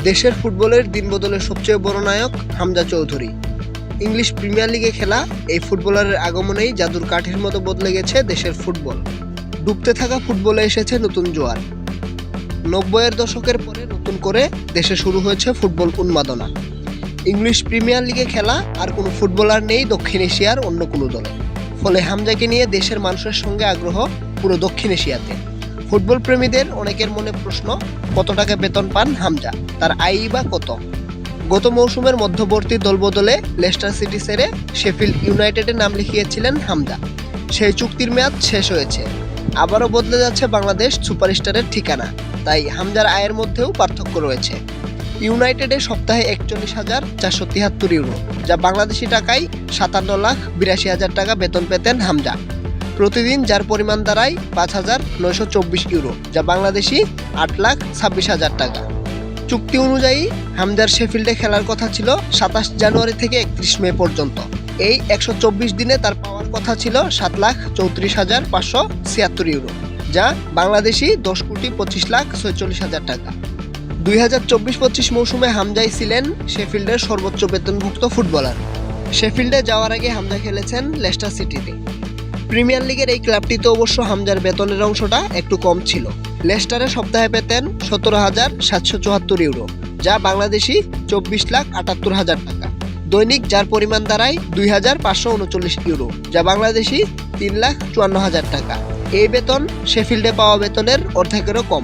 দেশের ফুটবলের দিনবদলের সবচেয়ে বড় নায়ক হামজা চৌধুরী। ইংলিশ প্রিমিয়ার লিগে খেলা এই ফুটবলারের আগমনেই জাদুর কাঠির মতো বদলে গেছে দেশের ফুটবল। ডুবতে থাকা ফুটবলে এসেছে নতুন জোয়ার। 90-এর দশকের পরে নতুন করে দেশে শুরু হয়েছে ফুটবল উন্মাদনা। ইংলিশ প্রিমিয়ার লিগে খেলা আর কোনো ফুটবলার নেই দক্ষিণ এশিয়ার অন্য কোনো দলে। ফলে হামজাকে নিয়ে দেশের মানুষের সঙ্গে আগ্রহ পুরো দক্ষিণ এশিয়াতে। ফুটবল প্রেমীদের অনেকের মনে প্রশ্ন, কত টাকা বেতন পান হামজা, তার আয়ই বা কত? গত মৌসুমের মধ্যবর্তী দলবদলে লেস্টার সিটি ছেড়ে শেফিল্ড ইউনাইটেডে নাম লিখিয়েছিলেন হামজা। সেই চুক্তির মেয়াদ শেষ হয়েছে। আবারও বদলে যাচ্ছে বাংলাদেশ সুপারস্টারের ঠিকানা, তাই হামজার আয়ের মধ্যেও পার্থক্য রয়েছে। ইউনাইটেডে সপ্তাহে 41,473 ইউরো, যা বাংলাদেশি টাকায় 57,82,000 টাকা বেতন পেতেন হামজা। প্রতিদিন যার পরিমাণ দাঁড়ায় 5,924 ইউরো, যা বাংলাদেশি 8,26,000 টাকা। চুক্তি অনুযায়ী হামজার শেফিল্ডে খেলার কথা ছিল 27 জানুয়ারি থেকে 31 মে পর্যন্ত। এই 124 দিনে তার পাওয়ার কথা ছিল 7,34,576 ইউরো, যা বাংলাদেশি 10,25,46,000 টাকা। 2024-25 মৌসুমে হামজাই ছিলেন শেফিল্ডের সর্বোচ্চ বেতনভুক্ত ফুটবলার। শেফিল্ডে যাওয়ার আগে হামজা খেলেছেন লেস্টার সিটিতে। প্রিমিয়ার লিগের এই ক্লাবটিতে অবশ্য হামজার বেতনের অংশটা একটু কম ছিল। লেস্টারে সপ্তাহে পেতেন 17,774 ইউরো, যা বাংলাদেশি 24,78,000 টাকা। দৈনিক যার পরিমাণ দাঁড়ায় 2,539 ইউরো, যা বাংলাদেশি 3,54,000 টাকা। এই বেতন শেফিল্ডে পাওয়া বেতনের অর্ধেকেরও কম।